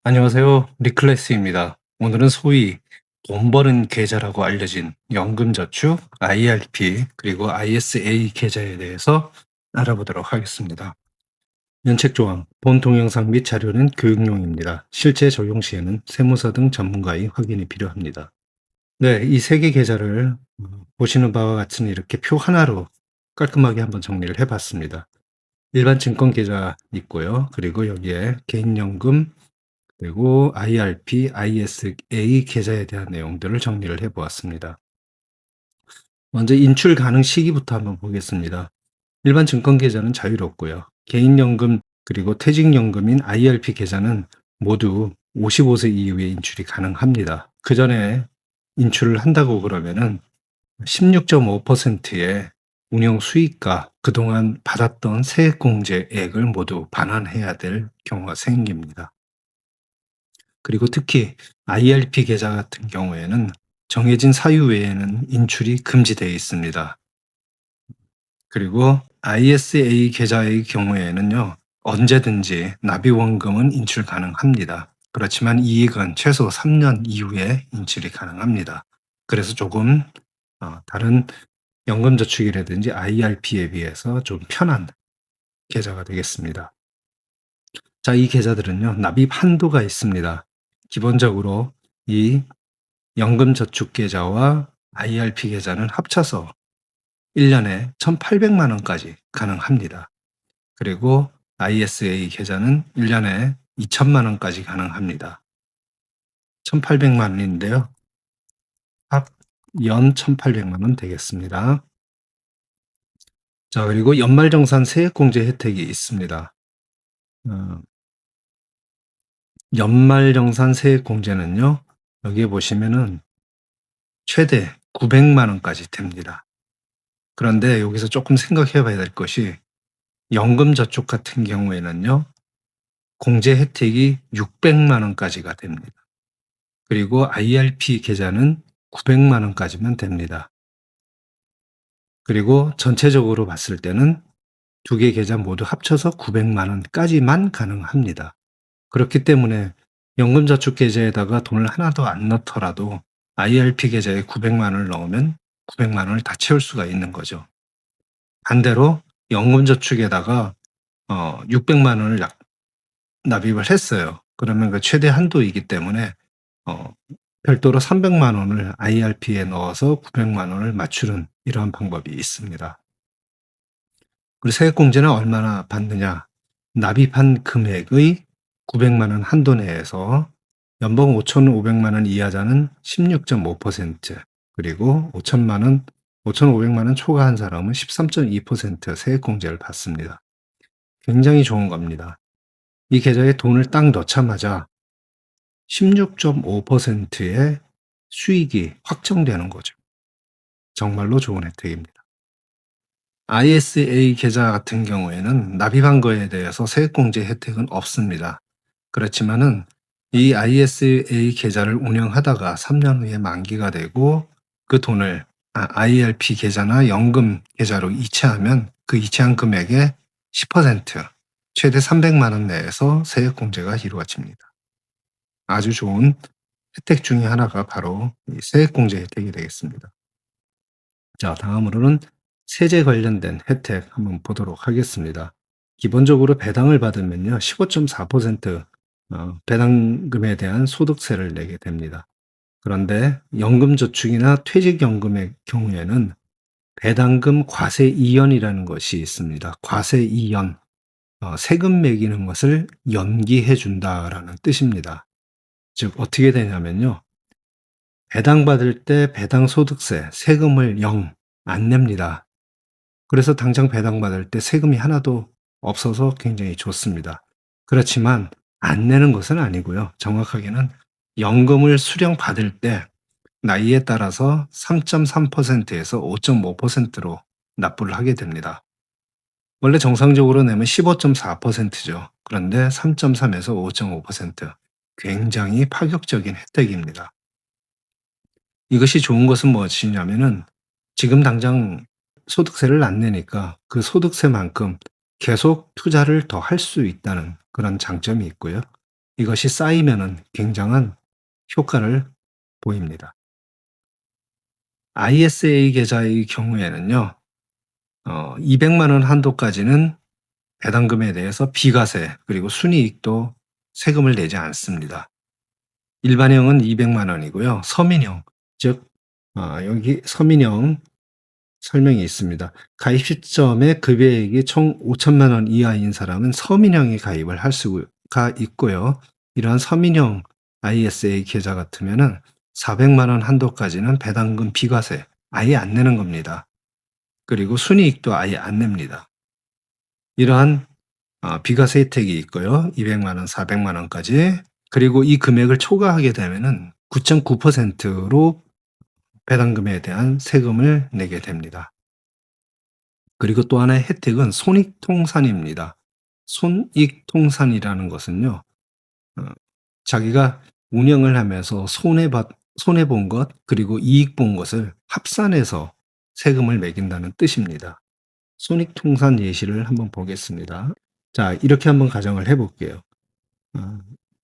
안녕하세요. 리클래스입니다. 오늘은 소위 돈 버는 계좌라고 알려진 연금저축, IRP, 그리고 ISA 계좌에 대해서 알아보도록 하겠습니다. 면책 조항, 본 동영상 및 자료는 교육용입니다. 실제 적용 시에는 세무사 등 전문가의 확인이 필요합니다. 네, 이 세 개 계좌를 보시는 바와 같은 이렇게 표 하나로 깔끔하게 한번 정리를 해봤습니다. 일반 증권 계좌 있고요. 그리고 여기에 개인연금, 그리고 IRP, ISA 계좌에 대한 내용들을 정리를 해 보았습니다. 먼저 인출 가능 시기부터 한번 보겠습니다. 일반 증권 계좌는 자유롭고요. 개인연금 그리고 퇴직연금인 IRP 계좌는 모두 55세 이후에 인출이 가능합니다. 그 전에 인출을 한다고 그러면은 16.5%의 운용 수익과 그동안 받았던 세액공제액을 모두 반환해야 될 경우가 생깁니다. 그리고 특히 IRP 계좌 같은 경우에는 정해진 사유 외에는 인출이 금지되어 있습니다. 그리고 ISA 계좌의 경우에는요, 언제든지 납입원금은 인출 가능합니다. 그렇지만 이익은 최소 3년 이후에 인출이 가능합니다. 그래서 조금 다른 연금저축이라든지 IRP에 비해서 좀 편한 계좌가 되겠습니다. 자, 이 계좌들은요, 납입 한도가 있습니다. 기본적으로 이 연금저축계좌와 IRP 계좌는 합쳐서 1년에 1,800만 원까지 가능합니다. 그리고 ISA 계좌는 1년에 2천만 원까지 가능합니다. 1,800만 원인데요. 합 연 1,800만 원 되겠습니다. 자, 그리고 연말정산 세액공제 혜택이 있습니다. 연말정산 세액공제는요, 여기에 보시면은 최대 900만 원까지 됩니다. 그런데 여기서 조금 생각해 봐야 될 것이 연금저축 같은 경우에는요, 공제 혜택이 600만 원까지가 됩니다. 그리고 IRP 계좌는 900만 원까지만 됩니다. 그리고 전체적으로 봤을 때는 두 개 계좌 모두 합쳐서 900만 원까지만 가능합니다. 그렇기 때문에 연금저축 계좌에다가 돈을 하나도 안 넣더라도 IRP 계좌에 900만 원을 넣으면 900만 원을 다 채울 수가 있는 거죠. 반대로 연금저축에다가 600만 원을 납입을 했어요. 그러면 그 최대 한도이기 때문에 어 별도로 300만 원을 IRP에 넣어서 900만 원을 맞추는 이러한 방법이 있습니다. 그리고 세액공제는 얼마나 받느냐? 납입한 금액의 900만 원 한도 내에서 연봉 5,500만 원 이하자는 16.5%, 그리고 5,500만 원 초과한 사람은 13.2% 세액공제를 받습니다. 굉장히 좋은 겁니다. 이 계좌에 돈을 딱 넣자마자 16.5%의 수익이 확정되는 거죠. 정말로 좋은 혜택입니다. ISA 계좌 같은 경우에는 납입한 거에 대해서 세액공제 혜택은 없습니다. 그렇지만은 이 ISA 계좌를 운영하다가 3년 후에 만기가 되고 그 돈을 IRP 계좌나 연금 계좌로 이체하면 그 이체한 금액의 10%, 최대 300만 원 내에서 세액공제가 이루어집니다. 아주 좋은 혜택 중에 하나가 바로 이 세액공제 혜택이 되겠습니다. 자, 다음으로는 세제 관련된 혜택 한번 보도록 하겠습니다. 기본적으로 배당을 받으면요, 15.4% 배당금에 대한 소득세를 내게 됩니다. 그런데 연금저축이나 퇴직연금의 경우에는 배당금 과세 이연이라는 것이 있습니다. 과세 이연, 세금 매기는 것을 연기해 준다라는 뜻입니다. 즉 어떻게 되냐면요, 배당받을 때 배당소득세, 세금을 0 안 냅니다. 그래서 당장 배당받을 때 세금이 하나도 없어서 굉장히 좋습니다. 그렇지만 안 내는 것은 아니고요. 정확하게는 연금을 수령받을 때 나이에 따라서 3.3%에서 5.5%로 납부를 하게 됩니다. 원래 정상적으로 내면 15.4%죠. 그런데 3.3에서 5.5%, 굉장히 파격적인 혜택입니다. 이것이 좋은 것은 무엇이냐면은 지금 당장 소득세를 안 내니까 그 소득세만큼 계속 투자를 더 할 수 있다는 그런 장점이 있고요. 이것이 쌓이면은 굉장한 효과를 보입니다. ISA 계좌의 경우에는요. 200만 원 한도까지는 배당금에 대해서 비과세 그리고 순이익도 세금을 내지 않습니다. 일반형은 200만 원이고요. 서민형, 즉 여기 서민형 설명이 있습니다. 가입 시점에 급여액이 총 5천만 원 이하인 사람은 서민형에 가입을 할 수가 있고요. 이러한 서민형 ISA 계좌 같으면은 400만 원 한도까지는 배당금 비과세 아예 안 내는 겁니다. 그리고 순이익도 아예 안 냅니다. 이러한 비과세 혜택이 있고요. 200만 원, 400만 원까지. 그리고 이 금액을 초과하게 되면은 9.9%로 배당금에 대한 세금을 내게 됩니다. 그리고 또 하나의 혜택은 손익통산입니다. 손익통산이라는 것은요. 자기가 운영을 하면서 손해 본 것 그리고 이익 본 것을 합산해서 세금을 매긴다는 뜻입니다. 손익통산 예시를 한번 보겠습니다. 자, 이렇게 한번 가정을 해 볼게요.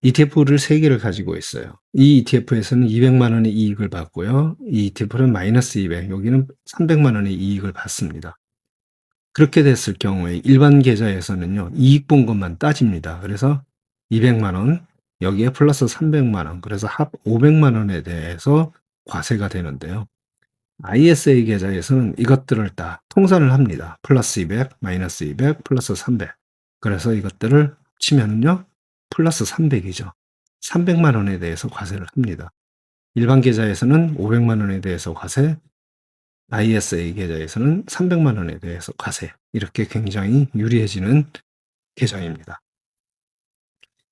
ETF를 3개를 가지고 있어요. 이 ETF에서는 200만 원의 이익을 받고요. 이 ETF는 마이너스 200, 여기는 300만 원의 이익을 받습니다. 그렇게 됐을 경우에 일반 계좌에서는요. 이익 본 것만 따집니다. 그래서 200만 원, 여기에 플러스 300만 원, 그래서 합 500만 원에 대해서 과세가 되는데요. ISA 계좌에서는 이것들을 다 통산을 합니다. 플러스 200, 마이너스 200, 플러스 300. 그래서 이것들을 치면은요. 플러스 300이죠. 300만 원에 대해서 과세를 합니다. 일반 계좌에서는 500만 원에 대해서 과세, ISA 계좌에서는 300만 원에 대해서 과세. 이렇게 굉장히 유리해지는 계좌입니다.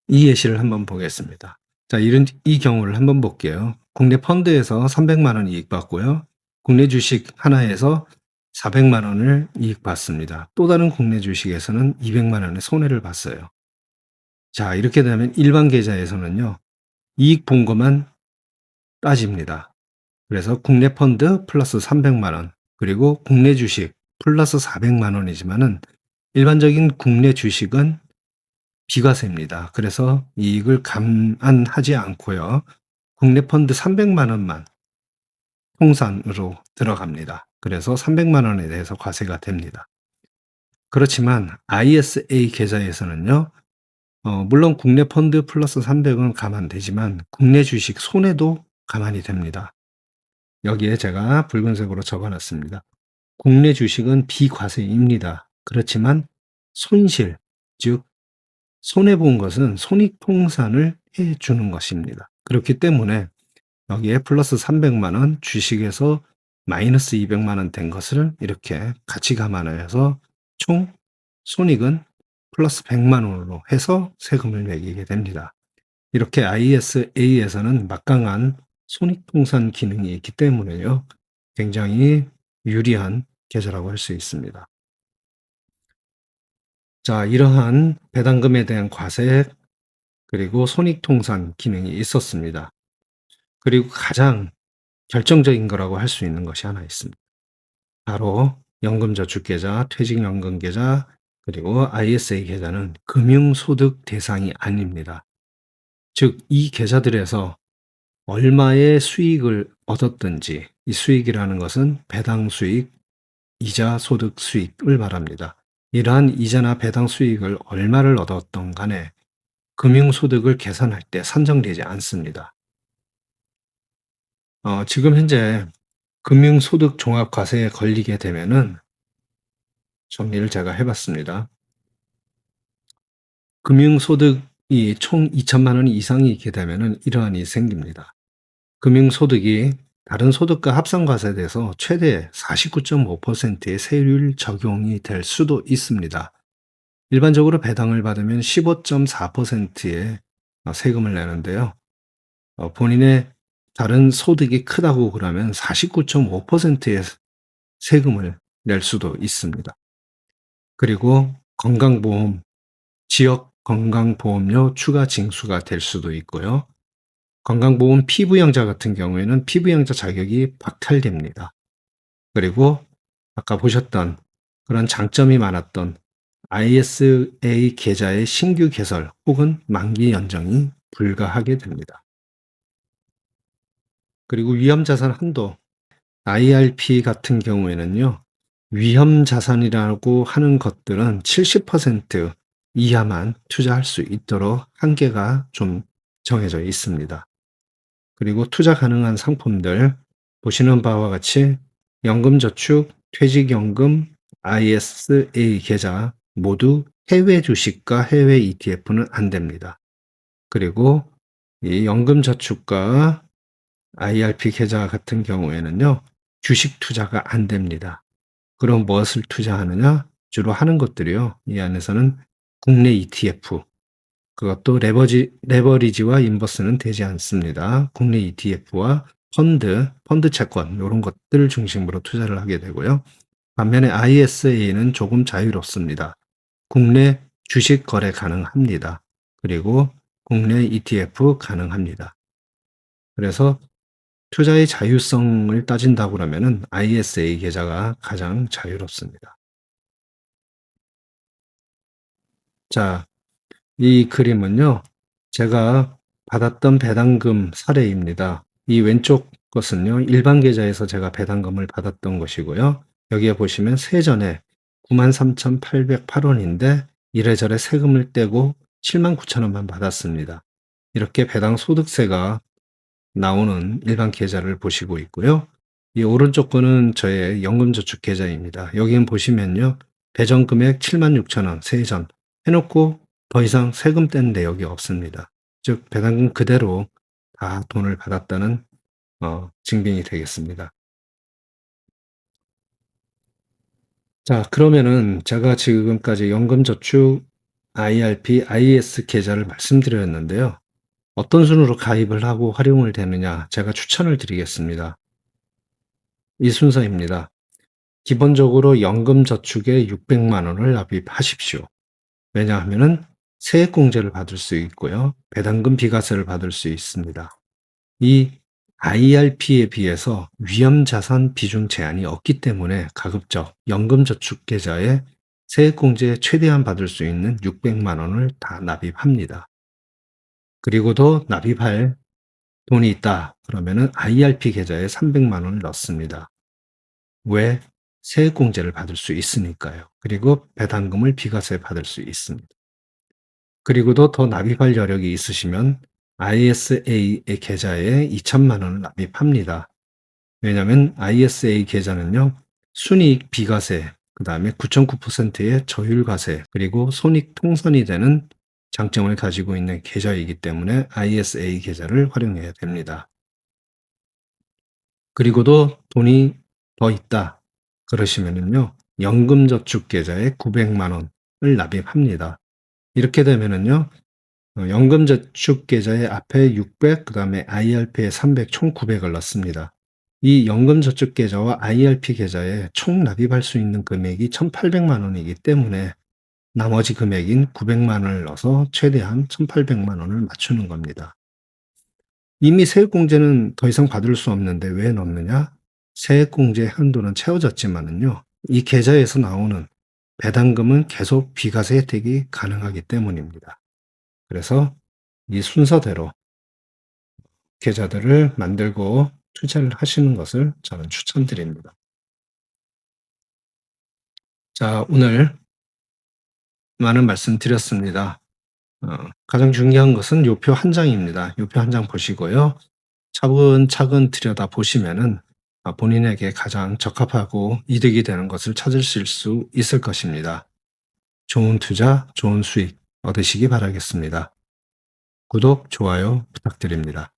이 예시를 한번 보겠습니다. 자, 이 경우를 한번 볼게요. 국내 펀드에서 300만 원 이익 받고요. 국내 주식 하나에서 400만 원을 이익 받습니다. 또 다른 국내 주식에서는 200만 원의 손해를 봤어요. 자, 이렇게 되면 일반 계좌에서는요. 이익 본 것만 따집니다. 그래서 국내 펀드 플러스 300만 원, 그리고 국내 주식 플러스 400만 원이지만은 일반적인 국내 주식은 비과세입니다. 그래서 이익을 감안하지 않고요. 국내 펀드 300만 원만 통산으로 들어갑니다. 그래서 300만 원에 대해서 과세가 됩니다. 그렇지만 ISA 계좌에서는요. 물론 국내 펀드 플러스 300은 감안되지만 국내 주식 손해도 감안이 됩니다. 여기에 제가 붉은색으로 적어놨습니다. 국내 주식은 비과세입니다. 그렇지만 손실, 즉 손해본 것은 손익통산을 해주는 것입니다. 그렇기 때문에 여기에 플러스 300만 원, 주식에서 마이너스 200만 원 된 것을 이렇게 같이 감안해서 총 손익은 플러스 100만 원으로 해서 세금을 매기게 됩니다. 이렇게 ISA에서는 막강한 손익통산 기능이 있기 때문에요. 굉장히 유리한 계좌라고 할 수 있습니다. 자, 이러한 배당금에 대한 과세 그리고 손익통산 기능이 있었습니다. 그리고 가장 결정적인 거라고 할 수 있는 것이 하나 있습니다. 바로 연금저축계좌, 퇴직연금계좌, 그리고 ISA 계좌는 금융소득 대상이 아닙니다. 즉, 이 계좌들에서 얼마의 수익을 얻었든지 이 수익이라는 것은 배당 수익, 이자 소득 수익을 말합니다. 이러한 이자나 배당 수익을 얼마를 얻었던 간에 금융소득을 계산할 때 산정되지 않습니다. 지금 현재 금융소득 종합과세에 걸리게 되면은 정리를 제가 해봤습니다. 금융소득이 총 2천만 원 이상이 있게 되면은 이러한 일이 생깁니다. 금융소득이 다른 소득과 합산과세돼서 최대 49.5%의 세율 적용이 될 수도 있습니다. 일반적으로 배당을 받으면 15.4%의 세금을 내는데요. 본인의 다른 소득이 크다고 그러면 49.5%의 세금을 낼 수도 있습니다. 그리고 건강보험, 지역 건강보험료 추가 징수가 될 수도 있고요. 건강보험 피부양자 같은 경우에는 피부양자 자격이 박탈됩니다. 그리고 아까 보셨던 그런 장점이 많았던 ISA 계좌의 신규 개설 혹은 만기 연장이 불가하게 됩니다. 그리고 위험자산 한도, IRP 같은 경우에는요, 위험자산이라고 하는 것들은 70% 이하만 투자할 수 있도록 한계가 좀 정해져 있습니다. 그리고 투자 가능한 상품들, 보시는 바와 같이 연금저축, 퇴직연금, ISA 계좌 모두 해외 주식과 해외 ETF는 안 됩니다. 그리고 이 연금저축과 IRP 계좌 같은 경우에는요, 주식 투자가 안 됩니다. 그럼 무엇을 투자하느냐? 주로 하는 것들이요. 이 안에서는 국내 ETF, 그것도 레버리지와 인버스는 되지 않습니다. 국내 ETF와 펀드 채권, 이런 것들 중심으로 투자를 하게 되고요. 반면에 ISA는 조금 자유롭습니다. 국내 주식 거래 가능합니다. 그리고 국내 ETF 가능합니다. 그래서 투자의 자율성을 따진다고 그러면은 ISA 계좌가 가장 자유롭습니다. 자, 이 그림은요, 제가 받았던 배당금 사례입니다. 이 왼쪽 것은요, 일반 계좌에서 제가 배당금을 받았던 것이고요. 여기에 보시면 세전에 93,808원인데 이래저래 세금을 떼고 79,000원만 받았습니다. 이렇게 배당 소득세가 나오는 일반 계좌를 보시고 있고요. 이 오른쪽 거는 저의 연금저축 계좌입니다. 여기는 보시면요, 배정 금액 76,000원 세전 해놓고 더 이상 세금 뗀 내역이 없습니다. 즉 배당금 그대로 다 돈을 받았다는 증빙이 되겠습니다. 자, 그러면은 제가 지금까지 연금저축, IRP, IS 계좌를 말씀드렸는데요. 어떤 순으로 가입을 하고 활용을 되느냐, 제가 추천을 드리겠습니다. 이 순서입니다. 기본적으로 연금저축에 600만 원을 납입하십시오. 왜냐하면은 세액공제를 받을 수 있고요. 배당금 비과세를 받을 수 있습니다. 이 IRP에 비해서 위험자산 비중 제한이 없기 때문에 가급적 연금저축계좌에 세액공제 최대한 받을 수 있는 600만 원을 다 납입합니다. 그리고도 납입할 돈이 있다 그러면은 IRP 계좌에 300만 원을 넣습니다. 왜? 세액공제를 받을 수 있으니까요. 그리고 배당금을 비과세 받을 수 있습니다. 그리고도 더 납입할 여력이 있으시면 ISA의 계좌에 2천만 원을 납입합니다. 왜냐하면 ISA 계좌는요, 순이익 비과세, 그 다음에 9.9%의 저율과세, 그리고 손익 통선이 되는 장점을 가지고 있는 계좌이기 때문에 ISA 계좌를 활용해야 됩니다. 그리고도 돈이 더 있다 그러시면은요, 연금저축 계좌에 900만 원을 납입합니다. 이렇게 되면은요, 연금저축 계좌의 앞에 600, 그 다음에 IRP에 300, 총 900을 넣습니다. 이 연금저축 계좌와 IRP 계좌에 총 납입할 수 있는 금액이 1,800만 원이기 때문에 나머지 금액인 900만 원을 넣어서 최대한 1,800만 원을 맞추는 겁니다. 이미 세액공제는 더 이상 받을 수 없는데 왜 넣느냐? 세액공제 한도는 채워졌지만은요, 이 계좌에서 나오는 배당금은 계속 비과세 혜택이 가능하기 때문입니다. 그래서 이 순서대로 계좌들을 만들고 투자를 하시는 것을 저는 추천드립니다. 자, 오늘 많은 말씀 드렸습니다. 가장 중요한 것은 요표 한 장입니다. 요표 한 장 보시고요. 차근차근 들여다 보시면은 본인에게 가장 적합하고 이득이 되는 것을 찾으실 수 있을 것입니다. 좋은 투자, 좋은 수익 얻으시기 바라겠습니다. 구독, 좋아요 부탁드립니다.